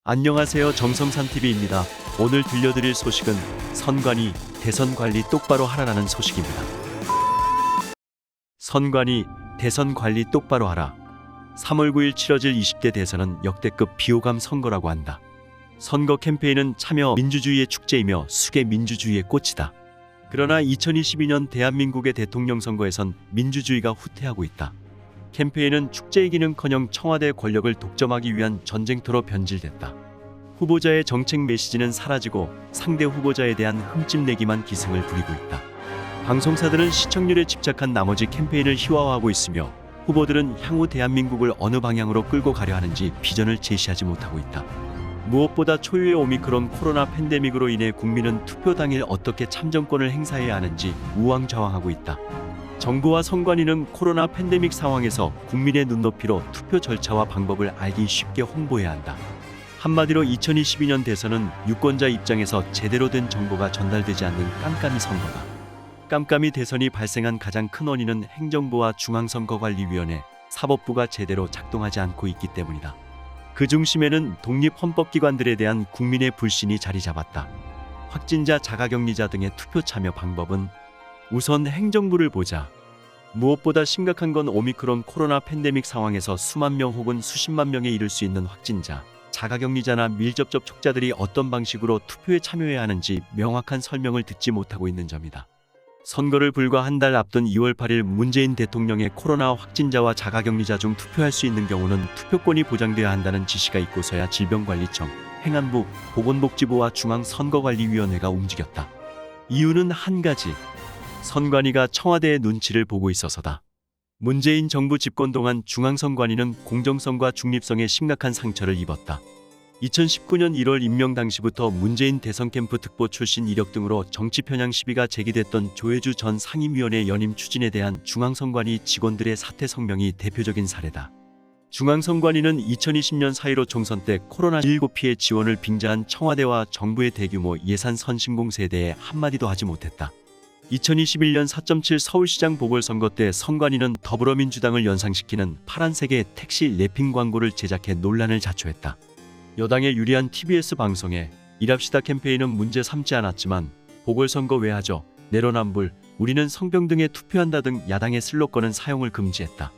안녕하세요. 정성산TV입니다. 오늘 들려드릴 소식은 선관위 대선 관리 똑바로 하라라는 소식입니다. 선관위 대선 관리 똑바로 하라. 3월 9일 치러질 20대 대선은 역대급 비호감 선거라고 한다. 선거 캠페인은 참여 민주주의의 축제이며 수계 민주주의의 꽃이다. 그러나 2022년 대한민국의 대통령 선거에선 민주주의가 후퇴하고 있다. 캠페인은 축제이기는커녕 청와대 권력을 독점하기 위한 전쟁터로 변질됐다. 후보자의 정책 메시지는 사라지고 상대 후보자에 대한 흠집내기만 기승을 부리고 있다. 방송사들은 시청률에 집착한 나머지 캠페인을 희화화하고 있으며 후보들은 향후 대한민국을 어느 방향으로 끌고 가려 하는지 비전을 제시하지 못하고 있다. 무엇보다 초유의 오미크론 코로나 팬데믹으로 인해 국민은 투표 당일 어떻게 참정권을 행사해야 하는지 우왕좌왕하고 있다. 정부와 선관위는 코로나 팬데믹 상황에서 국민의 눈높이로 투표 절차와 방법을 알기 쉽게 홍보해야 한다. 한마디로 2022년 대선은 유권자 입장에서 제대로 된 정보가 전달되지 않는 깜깜이 선거다. 깜깜이 대선이 발생한 가장 큰 원인은 행정부와 중앙선거관리위원회, 사법부가 제대로 작동하지 않고 있기 때문이다. 그 중심에는 독립헌법기관들에 대한 국민의 불신이 자리 잡았다. 확진자, 자가격리자 등의 투표 참여 방법은 우선 행정부를 보자. 무엇보다 심각한 건 오미크론 코로나 팬데믹 상황에서 수만 명 혹은 수십만 명에 이를 수 있는 확진자, 자가격리자나 밀접접촉자들이 어떤 방식으로 투표에 참여해야 하는지 명확한 설명을 듣지 못하고 있는 점이다. 선거를 불과 한 달 앞둔 2월 8일 문재인 대통령의 코로나 확진자와 자가격리자 중 투표할 수 있는 경우는 투표권이 보장되어야 한다는 지시가 있고서야 질병관리청, 행안부, 보건복지부와 중앙선거관리위원회가 움직였다. 이유는 한 가지. 선관위가 청와대의 눈치를 보고 있어서다. 문재인 정부 집권 동안 중앙선관위는 공정성과 중립성에 심각한 상처를 입었다. 2019년 1월 임명 당시부터 문재인 대선 캠프 특보 출신 이력 등으로 정치 편향 시비가 제기됐던 조혜주 전 상임위원회 연임 추진에 대한 중앙선관위 직원들의 사퇴 성명이 대표적인 사례다. 중앙선관위는 2020년 4.15 총선 때 코로나19 피해 지원을 빙자한 청와대와 정부의 대규모 예산 선심공세에 대해 한마디도 하지 못했다. 2021년 4.7 서울시장 보궐선거 때 선관위는 더불어민주당을 연상시키는 파란색의 택시 랩핑 광고를 제작해 논란을 자초했다. 여당에 유리한 TBS 방송에 일합시다 캠페인은 문제 삼지 않았지만 보궐선거 왜 하죠? 내로남불, 우리는 성평등에 투표한다 등 야당의 슬로건은 사용을 금지했다.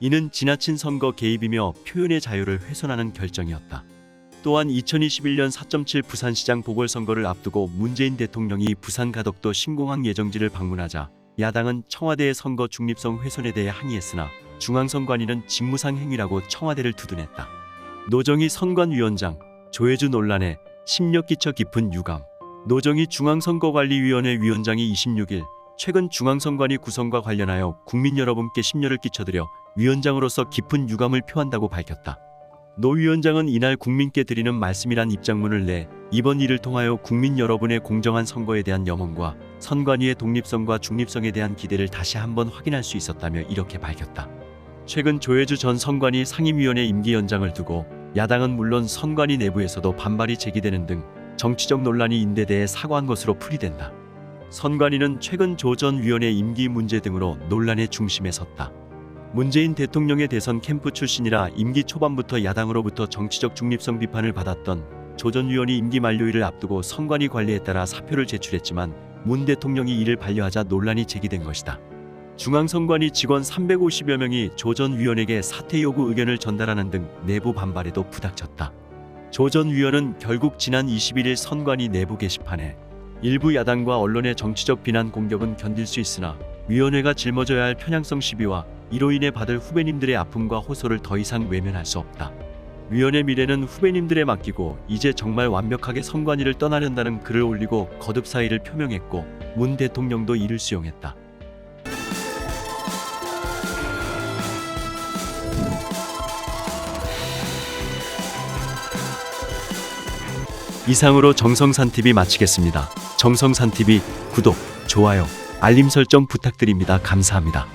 이는 지나친 선거 개입이며 표현의 자유를 훼손하는 결정이었다. 또한 2021년 4.7 부산시장 보궐선거를 앞두고 문재인 대통령이 부산 가덕도 신공항 예정지를 방문하자 야당은 청와대의 선거 중립성 훼손에 대해 항의했으나 중앙선관위는 직무상 행위라고 청와대를 두둔했다. 노정희 선관위원장, 조혜주 논란에 심력 끼쳐 깊은 유감. 노정희 중앙선거관리위원회 위원장이 26일 최근 중앙선관위 구성과 관련하여 국민 여러분께 심려를 끼쳐드려 위원장으로서 깊은 유감을 표한다고 밝혔다. 노 위원장은 이날 국민께 드리는 말씀이란 입장문을 내 이번 일을 통하여 국민 여러분의 공정한 선거에 대한 염원과 선관위의 독립성과 중립성에 대한 기대를 다시 한번 확인할 수 있었다며 이렇게 밝혔다. 최근 조혜주 전 선관위 상임위원회 임기 연장을 두고 야당은 물론 선관위 내부에서도 반발이 제기되는 등 정치적 논란이 인대대에 사과한 것으로 풀이된다. 선관위는 최근 조 전 위원회 임기 문제 등으로 논란의 중심에 섰다. 문재인 대통령의 대선 캠프 출신이라 임기 초반부터 야당으로부터 정치적 중립성 비판을 받았던 조 전 위원이 임기 만료일을 앞두고 선관위 관리에 따라 사표를 제출했지만 문 대통령이 이를 반려하자 논란이 제기된 것이다. 중앙선관위 직원 350여 명이 조 전 위원에게 사퇴 요구 의견을 전달하는 등 내부 반발에도 부닥쳤다. 조 전 위원은 결국 지난 21일 선관위 내부 게시판에 일부 야당과 언론의 정치적 비난 공격은 견딜 수 있으나 위원회가 짊어져야 할 편향성 시비와 이로 인해 받을 후배님들의 아픔과 호소를 더 이상 외면할 수 없다. 위원회 미래는 후배님들에 맡기고 이제 정말 완벽하게 선관위를 떠나려한다는 글을 올리고 거듭 사의를 표명했고 문 대통령도 이를 수용했다. 이상으로 정성산TV 마치겠습니다. 정성산TV 구독, 좋아요, 알림 설정 부탁드립니다. 감사합니다.